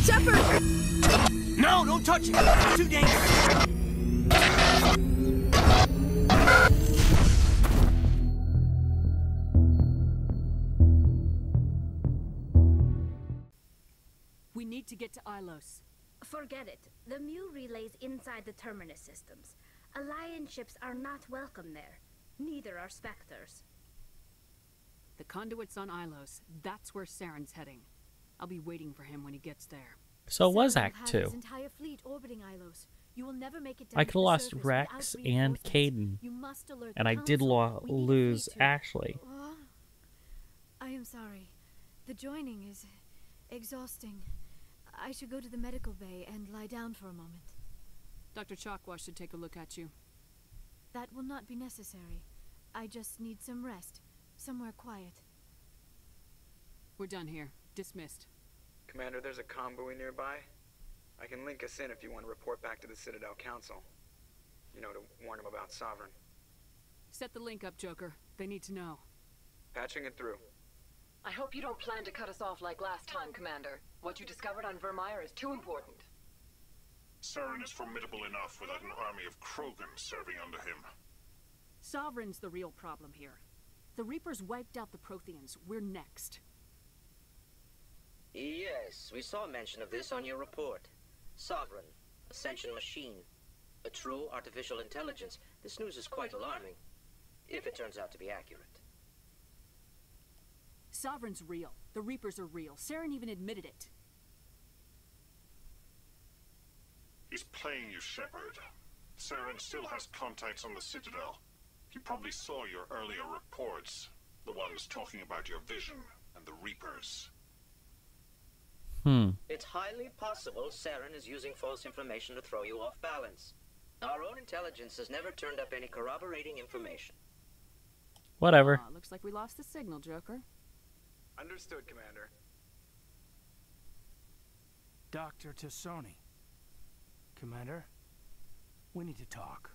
Shepard! No, don't touch it! It's too dangerous! We need to get to Ilos. Forget it. The Mu relay's inside the Terminus systems. Alliance ships are not welcome there. Neither are Spectres. The conduit's on Ilos. That's where Saren's heading. I'll be waiting for him when he gets there. So it was Act 2. His entire fleet orbiting Ilos. You will never make it down I to could have the lost surface Rex without and reinforcements. Caden. You must alert And the I did council. We need a lose fleet to- Ashley. I am sorry. The joining is exhausting. I should go to the medical bay and lie down for a moment. Dr. Chakwa should take a look at you. That will not be necessary. I just need some rest. Somewhere quiet. We're done here. Dismissed. Commander, there's a comm buoy nearby. I can link us in if you want to report back to the Citadel Council. You know, to warn them about Sovereign. Set the link up, Joker. They need to know. Patching it through. I hope you don't plan to cut us off like last time, Commander. What you discovered on Vermeer is too important. Saren is formidable enough without an army of Krogan serving under him. Sovereign's the real problem here. The Reapers wiped out the Protheans. We're next. Yes, we saw mention of this on your report. Sovereign, Ascension machine, a true artificial intelligence. This news is quite alarming, if it turns out to be accurate. Sovereign's real. The Reapers are real. Saren even admitted it. He's playing you, Shepard. Saren still has contacts on the Citadel. He probably saw your earlier reports, the ones talking about your vision and the Reapers. It's highly possible Saren is using false information to throw you off balance. Our own intelligence has never turned up any corroborating information. Whatever. Looks like we lost the signal, Joker. Understood, Commander. Dr. Tassoni. Commander, we need to talk.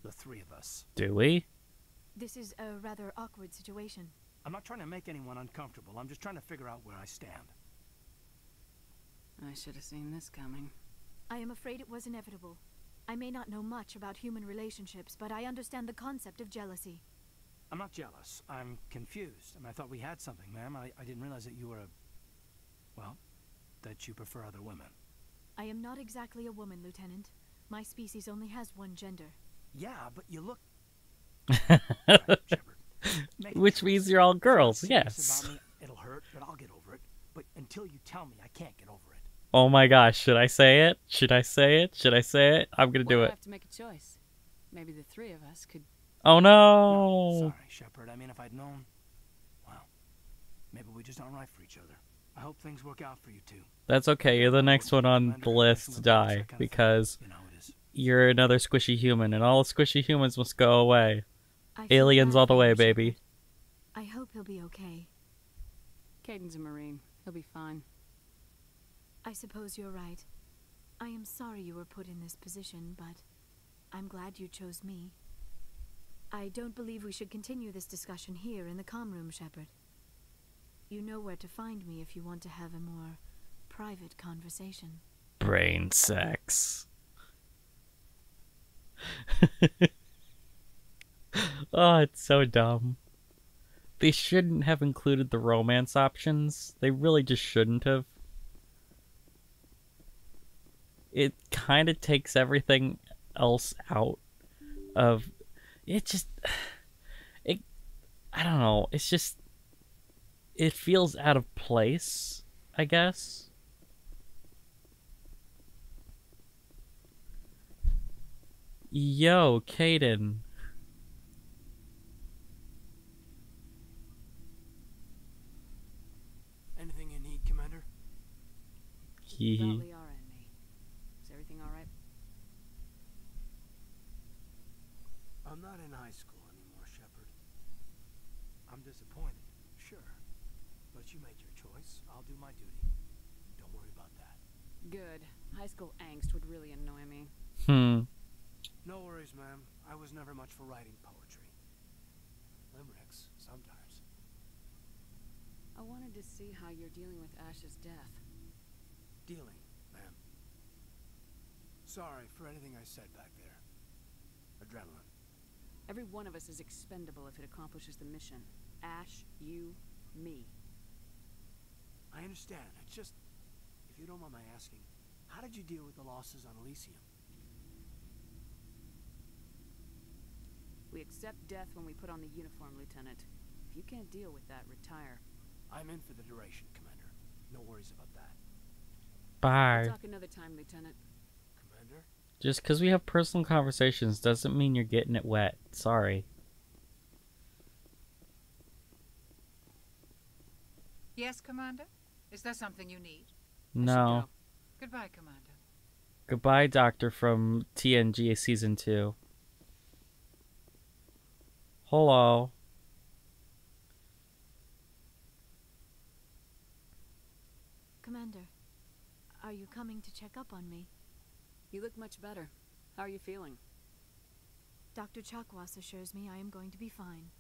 The three of us. Do we? This is a rather awkward situation. I'm not trying to make anyone uncomfortable. I'm just trying to figure out where I stand. I should have seen this coming. I am afraid it was inevitable. I may not know much about human relationships, but I understand the concept of jealousy. I'm not jealous. I'm confused. I mean, I thought we had something, ma'am. I didn't realize that you were a... well, that you prefer other women. I am not exactly a woman, Lieutenant. My species only has one gender. Yeah, but you look... Which means you're all girls, Serious yes. about me. It'll hurt, but I'll get over it. But until you tell me, I can't get over it. Oh my gosh, should I say it? Should I say it? Should I say it? I'm gonna do We'll it. have to make a choice. Maybe the three of us could... Oh no! Sorry, Shepard. I mean, if I'd known... well, maybe we just aren't right for each other. I hope things work out for you two. That's okay, you're the next one on the list to die, because you're another squishy human, and all the squishy humans must go away. I feel Aliens bad all the for way, you, baby. Shepard. I hope he'll be okay. Caden's a Marine. He'll be fine. I suppose you're right. I am sorry you were put in this position, but I'm glad you chose me. I don't believe we should continue this discussion here in the comm room, Shepard. You know where to find me if you want to have a more private conversation. Brain sex. Oh, it's so dumb. They shouldn't have included the romance options. They really just shouldn't have. It kind of takes everything else out of... It just... I don't know. It's just... It feels out of place, I guess. Yo, Caden. Anything you need, Commander? Probably are in me. Is everything all right? I'm not in high school anymore, Shepard. I'm disappointed, sure. But you made your choice. I'll do my duty. Don't worry about that. Good. High school angst would really annoy me. No worries, ma'am. I was never much for writing poetry. Limericks, sometimes. I wanted to see how you're dealing with Ash's death. Dealing, ma'am. Sorry for anything I said back there. Adrenaline. Every one of us is expendable if it accomplishes the mission. Ash, you, me. I understand. It's just, if you don't mind my asking, how did you deal with the losses on Elysium? We accept death when we put on the uniform, Lieutenant. If you can't deal with that, retire. I'm in for the duration, Commander. No worries about that. Bye. We'll talk another time, Lieutenant. Commander? Just because we have personal conversations doesn't mean you're getting it wet. Sorry. Yes, Commander? Is there something you need? No. Goodbye, Commander. Goodbye, Doctor from TNG Season 2. Hello. Commander, are you coming to check up on me? You look much better. How are you feeling? Dr. Chakwas assures me I am going to be fine.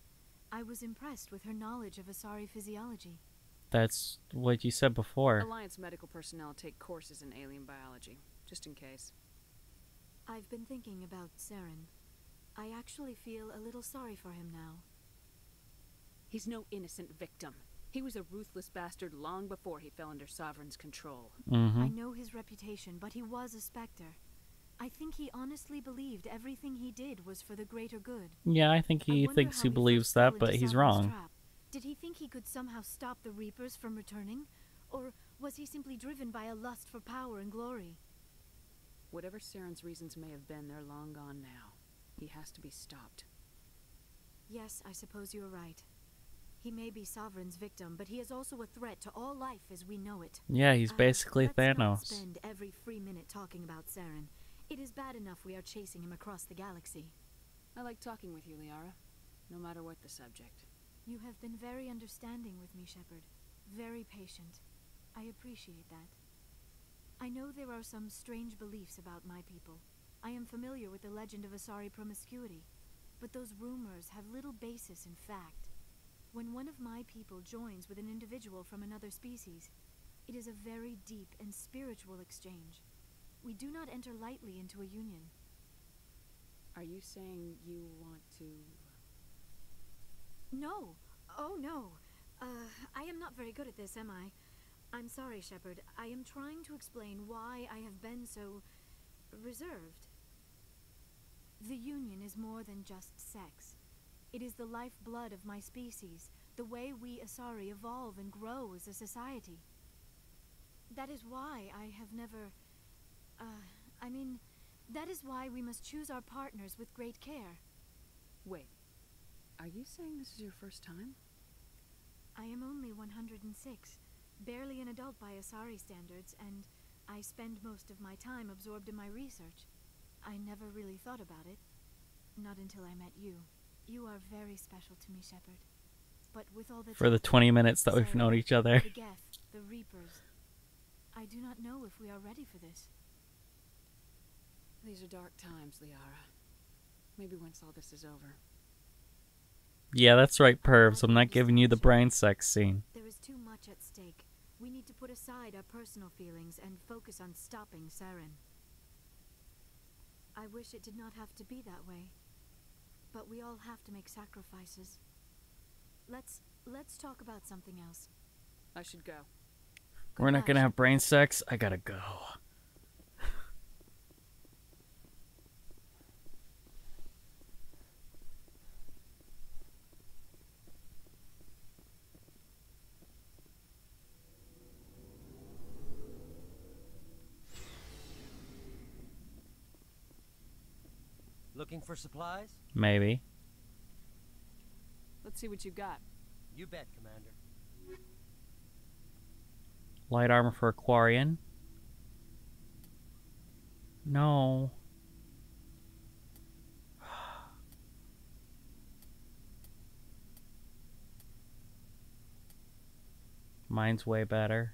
I was impressed with her knowledge of Asari physiology. That's what you said before. Alliance medical personnel take courses in alien biology, just in case. I've been thinking about Saren. I actually feel a little sorry for him now. He's no innocent victim. He was a ruthless bastard long before he fell under Sovereign's control. I know his reputation, but he was a Spectre. I think he honestly believed everything he did was for the greater good. Yeah, I think he thinks he believes that, but he's wrong. Did he think he could somehow stop the Reapers from returning? Or was he simply driven by a lust for power and glory? Whatever Saren's reasons may have been, they're long gone now. He has to be stopped. Yes, I suppose you're right. He may be Sovereign's victim, but he is also a threat to all life as we know it. Yeah, he's basically let's Thanos. Not spend every free minute talking about Saren. It is bad enough we are chasing him across the galaxy. I like talking with you, Liara, no matter what the subject. You have been very understanding with me, Shepard. Very patient. I appreciate that. I know there are some strange beliefs about my people. I am familiar with the legend of Asari promiscuity, but those rumors have little basis in fact. When one of my people joins with an individual from another species, it is a very deep and spiritual exchange. We do not enter lightly into a union. Are you saying you want to... No. Oh, no. I am not very good at this, am I? I'm sorry, Shepard. I am trying to explain why I have been so... reserved. The union is more than just sex. It is the lifeblood of my species, the way we Asari evolve and grow as a society. That is why I have never... that is why we must choose our partners with great care. Wait, are you saying this is your first time? I am only 106, barely an adult by Asari standards, and I spend most of my time absorbed in my research. I never really thought about it. Not until I met you. You are very special to me, Shepard. But with all the... For the 20 minutes that we've known each other. The Geth, the Reapers. I do not know if we are ready for this. These are dark times, Liara. Maybe once all this is over. Yeah, that's right, pervs. I'm not giving you the brain sex scene. There is too much at stake. We need to put aside our personal feelings and focus on stopping Saren. I wish it did not have to be that way. But we all have to make sacrifices. Let's talk about something else. I should go. We're not gonna have brain sex. I gotta go. Looking for supplies? Maybe. Let's see what you got. You bet, Commander. Light armor for Aquarian. No. Mine's way better.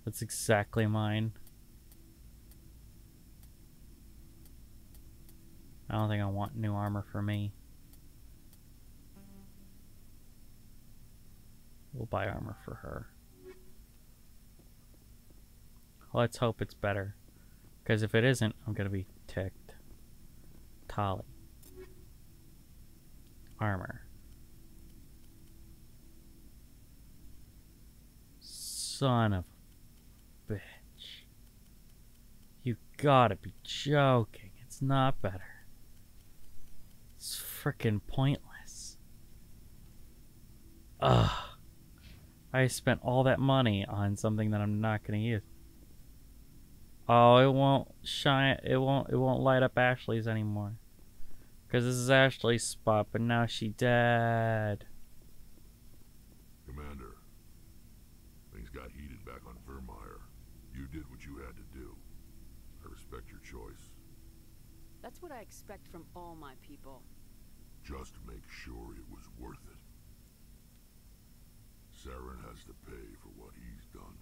That's exactly mine. I don't think I want new armor for me. We'll buy armor for her. Let's hope it's better. Because if it isn't, I'm going to be ticked. Tali. Armor. Son of a bitch. You gotta be joking. It's not better. It's freaking pointless. Ugh. I spent all that money on something that I'm not gonna use. Oh, it won't shine. It won't light up Ashley's anymore. Because this is Ashley's spot, but now she dead. Commander, things got heated back on Vermeer. You did what you had to do. I respect your choice. That's what I expect from all my people. Just make sure it was worth it. Saren has to pay for what he's done.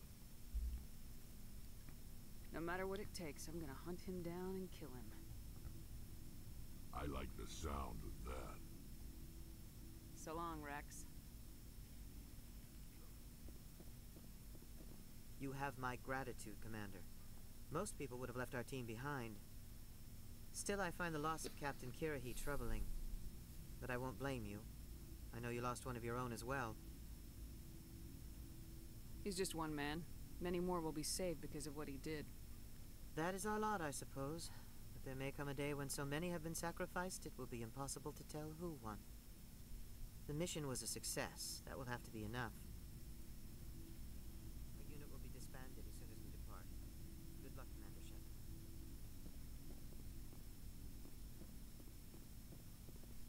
No matter what it takes, I'm gonna hunt him down and kill him. I like the sound of that. So long, Rex. You have my gratitude, Commander. Most people would have left our team behind. Still, I find the loss of Captain Kirahi troubling. But I won't blame you. I know you lost one of your own as well. He's just one man. Many more will be saved because of what he did. That is our lot, I suppose. But there may come a day when so many have been sacrificed, it will be impossible to tell who won. The mission was a success. That will have to be enough. Our unit will be disbanded as soon as we depart. Good luck, Commander Shepard.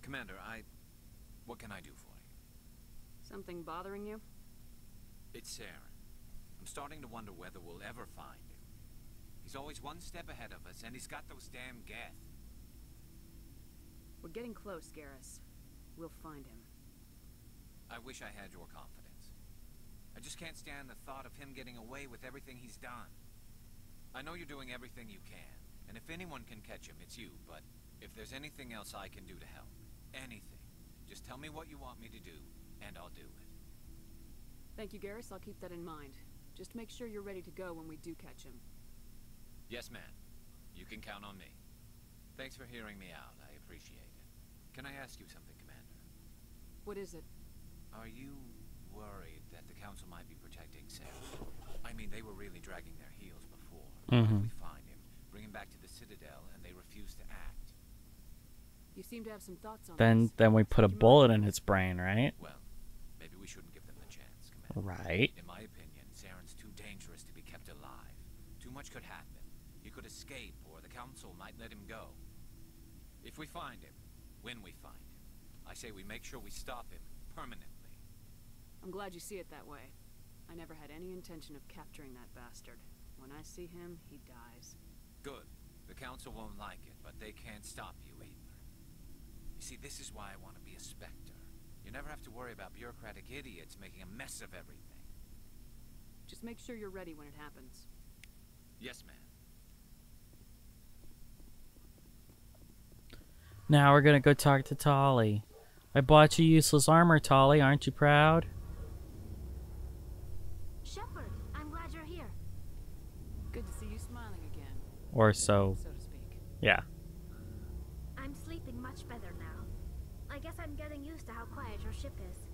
Commander, what can I do for you? Something bothering you? It's Saren. I'm starting to wonder whether we'll ever find him. He's always one step ahead of us, and he's got those damn Geth. We're getting close, Garrus. We'll find him. I wish I had your confidence. I just can't stand the thought of him getting away with everything he's done. I know you're doing everything you can, and if anyone can catch him, it's you, but if there's anything else I can do to help, anything, just tell me what you want me to do, and I'll do it. Thank you, Garrus. I'll keep that in mind. Just make sure you're ready to go when we do catch him. Yes, ma'am. You can count on me. Thanks for hearing me out. I appreciate it. Can I ask you something, Commander? What is it? Are you worried that the Council might be protecting Sarah? I mean, they were really dragging their heels before. If we find him, bring him back to the Citadel, and they refuse to act. You seem to have some thoughts on Then we put a bullet in his brain, right? Well, maybe we shouldn't give them the chance, Commander. Right. In my opinion, Saren's too dangerous to be kept alive. Too much could happen. He could escape, or the Council might let him go. If we find him, when we find him, I say we make sure we stop him permanently. I'm glad you see it that way. I never had any intention of capturing that bastard. When I see him, he dies. Good. The Council won't like it, but they can't stop you either. You see, this is why I want to be a Spectre. You never have to worry about bureaucratic idiots making a mess of everything. Just make sure you're ready when it happens. Yes, ma'am. Now we're gonna go talk to Tali. I bought you useless armor, Tali. Aren't you proud? Shepard, I'm glad you're here. Good to see you smiling again. Or so. So to speak. Yeah. I'm sleeping much better now. I guess I'm getting used to how quiet your ship is.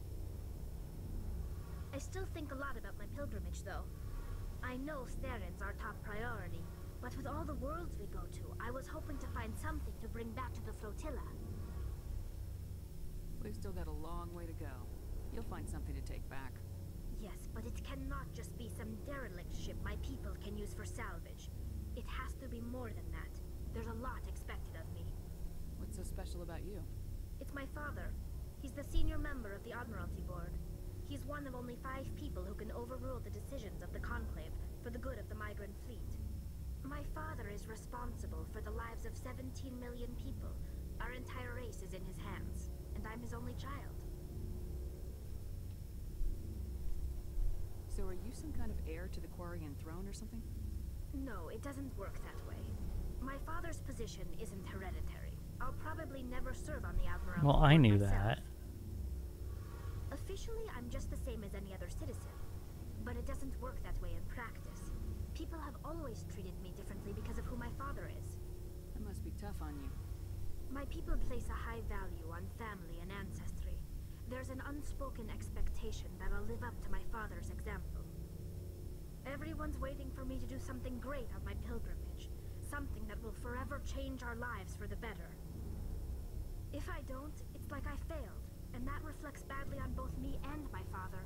I still think a lot about my pilgrimage, though. I know Saren's our top priority, but with all the worlds we go to, I was hoping to find something to bring back to the flotilla. We've still got a long way to go. You'll find something to take back. Yes, but it cannot just be some derelict ship my people can use for salvage. It has to be more than that. There's a lot expected of me. What's so special about you? It's my father. He's the senior member of the Admiralty Board. He's one of only 5 people who can overrule the decisions of the Conclave for the good of the migrant fleet. My father is responsible for the lives of 17 million people. Our entire race is in his hands, and I'm his only child. So are you some kind of heir to the Quarian throne or something? No, it doesn't work that way. My father's position isn't hereditary. I'll probably never serve on the Admiralty Well, I Board knew myself. that. Officially, I'm just the same as any other it doesn't work that way in practice. People have always treated me differently because of who my father is. That must be tough on you. My people place a high value on family and ancestry. There's an unspoken expectation that I'll live up to my father's example. Everyone's waiting for me to do something great on my pilgrimage. Something that will forever change our lives for the better. If I don't, it's like I failed, and that reflects badly on both me and my father.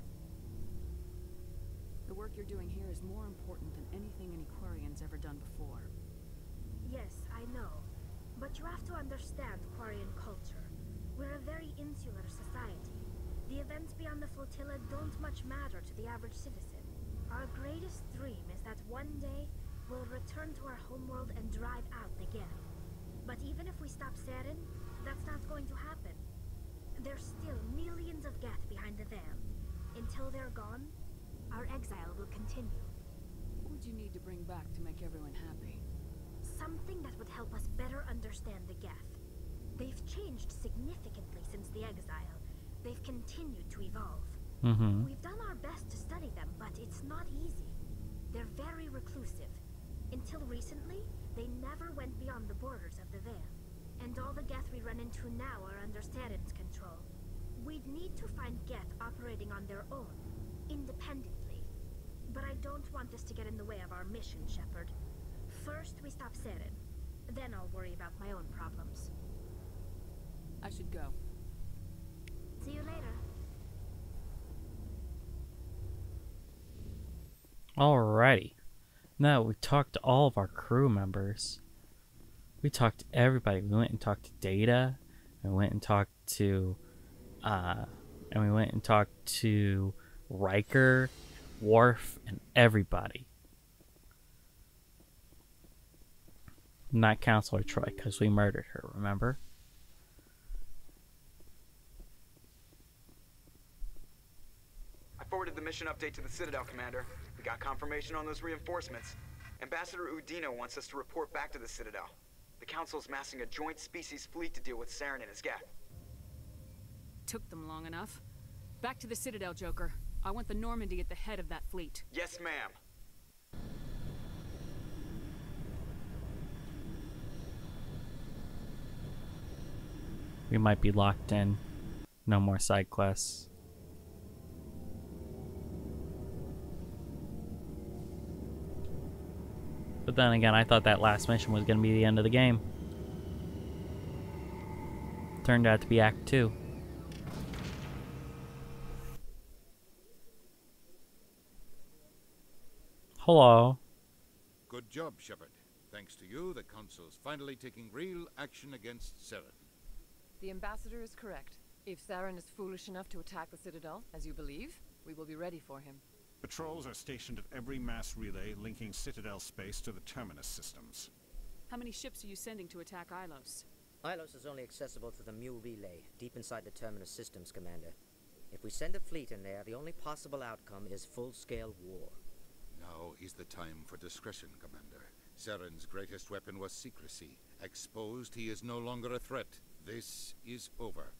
The work you're doing here is more important than anything any Quarian's ever done before. Yes, I know. But you have to understand Quarian culture. We're a very insular society. The events beyond the flotilla don't much matter to the average citizen. Our greatest dream is that one day, we'll return to our homeworld and drive out the Geth. But even if we stop Saren, that's not going to happen. There's still millions of Geth behind the veil. Until they're gone, our exile will continue. What would you need to bring back to make everyone happy? Something that would help us better understand the Geth. They've changed significantly since the exile. They've continued to evolve. We've done our best to study them, but it's not easy. They're very reclusive. Until recently, they never went beyond the borders of the Veil. And all the Geth we run into now are under Saren's control. We'd need to find Geth operating on their own, independently. But I don't want this to get in the way of our mission, Shepard. First, we stop Saren. Then I'll worry about my own problems. I should go. See you later. Alrighty. Now we talked to all of our crew members. We talked to everybody. We went and talked to Data, and we went and talked to Riker, Worf, and everybody. Not Counselor Troy, because we murdered her, remember? I forwarded the mission update to the Citadel, Commander. We got confirmation on those reinforcements. Ambassador Udina wants us to report back to the Citadel. The Council's massing a joint species fleet to deal with Saren and his Geth. Took them long enough. Back to the Citadel, Joker. I want the Normandy at the head of that fleet. Yes, ma'am. We might be locked in. No more side quests. But then again, I thought that last mission was going to be the end of the game. Turned out to be Act 2. Hello. Good job, Shepard. Thanks to you, the Council's finally taking real action against Saren. The Ambassador is correct. If Saren is foolish enough to attack the Citadel, as you believe, we will be ready for him. Patrols are stationed at every mass relay linking Citadel space to the Terminus systems. How many ships are you sending to attack Ilos? Ilos is only accessible to the Mu relay, deep inside the Terminus systems, Commander. If we send a fleet in there, the only possible outcome is full-scale war. Now is the time for discretion, Commander. Saren's greatest weapon was secrecy. Exposed, he is no longer a threat. This is over.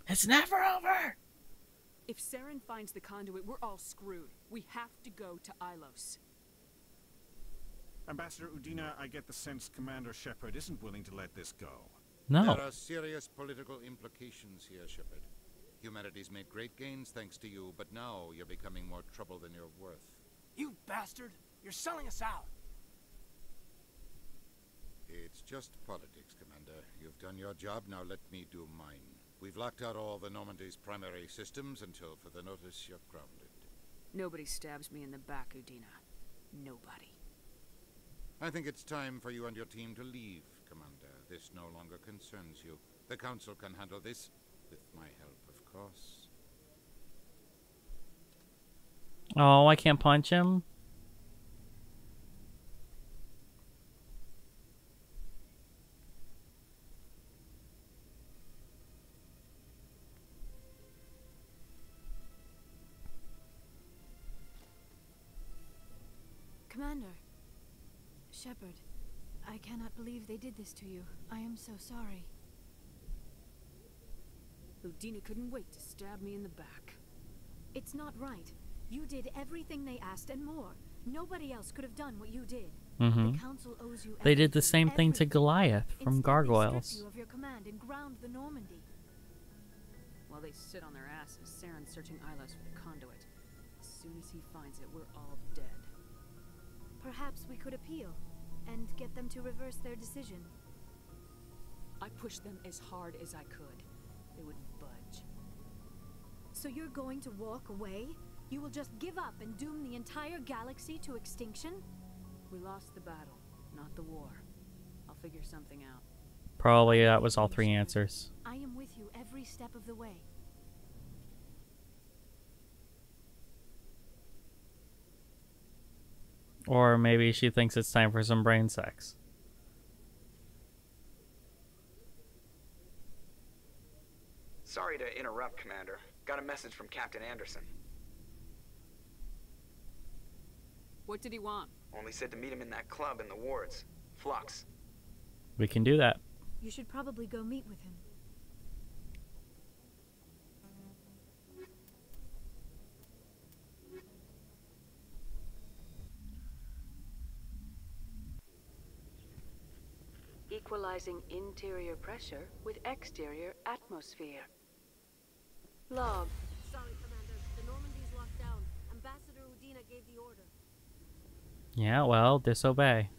It's never over! If Saren finds the conduit, we're all screwed. We have to go to Ilos. Ambassador Udina, I get the sense Commander Shepard isn't willing to let this go. No. There are serious political implications here, Shepard. Humanity's made great gains thanks to you, but now you're becoming more trouble than you're worth. You bastard! You're selling us out! It's just politics, Commander. You've done your job, now let me do mine. We've locked out all the Normandy's primary systems until further notice you're grounded. Nobody stabs me in the back, Udina. Nobody. I think it's time for you and your team to leave, Commander. This no longer concerns you. The Council can handle this, with my help, of course. Oh, I can't punch him? Commander. Shepard, I cannot believe they did this to you. I am so sorry. Udina couldn't wait to stab me in the back. It's not right. You did everything they asked and more. Nobody else could have done what you did. Mm-hmm. The council owes you They did the everything, same thing to everything. Goliath from Instead, they Gargoyles. stripped you of your command and ground the Normandy. While they sit on their asses, Saren's searching Ilos for the conduit. As soon as he finds it, we're all dead. Perhaps we could appeal and get them to reverse their decision. I pushed them as hard as I could. They wouldn't budge. So you're going to walk away? You will just give up and doom the entire galaxy to extinction? We lost the battle, not the war. I'll figure something out. Probably that was all three answers. I am with you every step of the way. Or maybe she thinks it's time for some brain sex. Sorry to interrupt, Commander. Got a message from Captain Anderson. What did he want? Only said to meet him in that club in the wards. Flux. We can do that. You should probably go meet with him. Equalizing interior pressure with exterior atmosphere. Log. Sorry, Commander. The Normandy's locked down. Ambassador Udina gave the order. Yeah, well, disobey.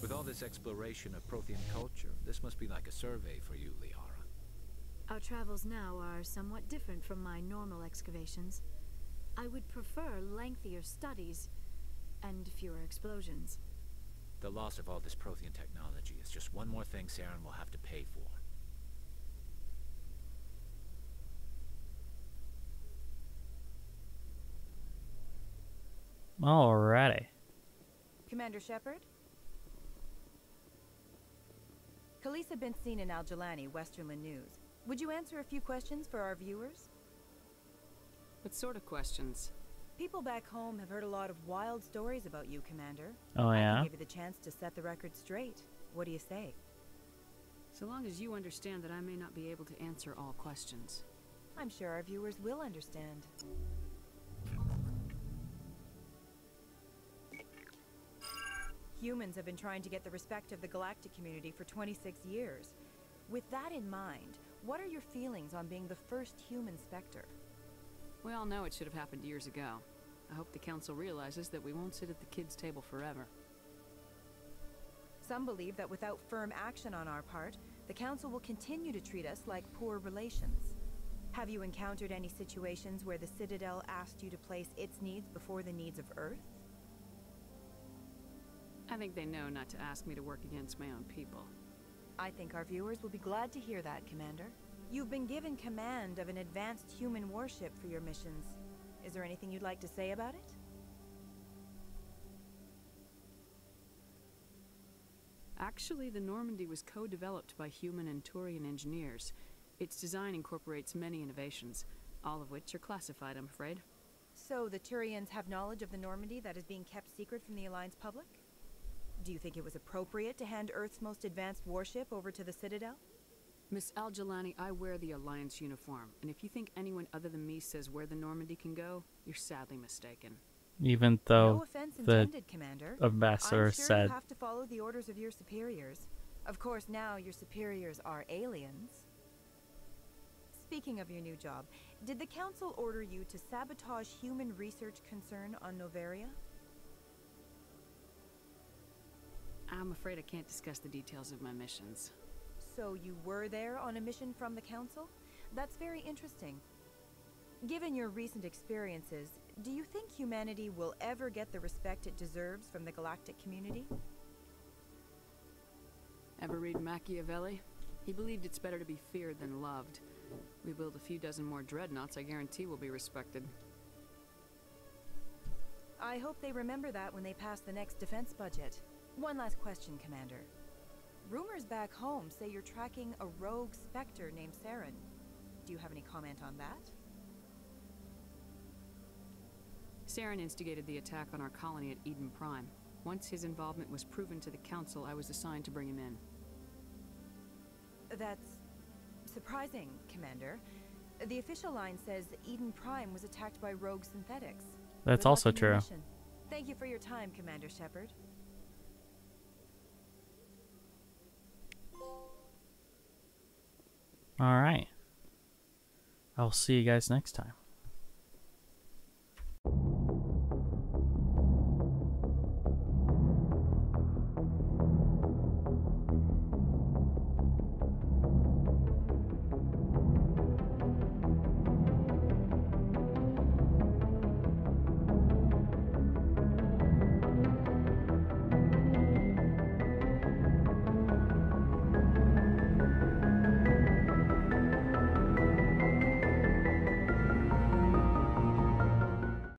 With all this exploration of Prothean culture, this must be like a survey for you, Liara. Our travels now are somewhat different from my normal excavations. I would prefer lengthier studies and fewer explosions. The loss of all this Prothean technology is just one more thing Saren will have to pay for. Alrighty. Commander Shepard? Khaleesa been seen in Al-Jalani, Westerland News. Would you answer a few questions for our viewers? What sort of questions? People back home have heard a lot of wild stories about you, Commander. Oh, yeah? I can give you the chance to set the record straight. What do you say? So long as you understand that I may not be able to answer all questions. I'm sure our viewers will understand. Humans have been trying to get the respect of the galactic community for 26 years. With that in mind, what are your feelings on being the first human Spectre? We all know it should have happened years ago. I hope the Council realizes that we won't sit at the kids' table forever. Some believe that without firm action on our part, the Council will continue to treat us like poor relations. Have you encountered any situations where the Citadel asked you to place its needs before the needs of Earth? I think they know not to ask me to work against my own people. I think our viewers will be glad to hear that, Commander. You've been given command of an advanced human warship for your missions. Is there anything you'd like to say about it? Actually, the Normandy was co-developed by human and Turian engineers. Its design incorporates many innovations, all of which are classified, I'm afraid. So the Turians have knowledge of the Normandy that is being kept secret from the Alliance public? Do you think it was appropriate to hand Earth's most advanced warship over to the Citadel? Miss Al-Jalani, I wear the Alliance uniform, and if you think anyone other than me says where the Normandy can go, you're sadly mistaken. Even though no offense the intended, Commander. ambassador I'm sure said you have to follow the orders of your superiors. Of course, now your superiors are aliens. Speaking of your new job, did the Council order you to sabotage human research concern on Noveria? I'm afraid I can't discuss the details of my missions. So you were there on a mission from the Council? That's very interesting. Given your recent experiences, do you think humanity will ever get the respect it deserves from the galactic community? Ever read Machiavelli? He believed it's better to be feared than loved. We build a few dozen more dreadnoughts, I guarantee we'll be respected. I hope they remember that when they pass the next defense budget. One last question, Commander. Rumors back home say you're tracking a rogue Spectre named Saren. Do you have any comment on that? Saren instigated the attack on our colony at Eden Prime. Once his involvement was proven to the Council, I was assigned to bring him in. That's surprising, Commander. The official line says Eden Prime was attacked by rogue synthetics. That's Good luck also in your true. mission. Thank you for your time, Commander Shepard. All right. I'll see you guys next time.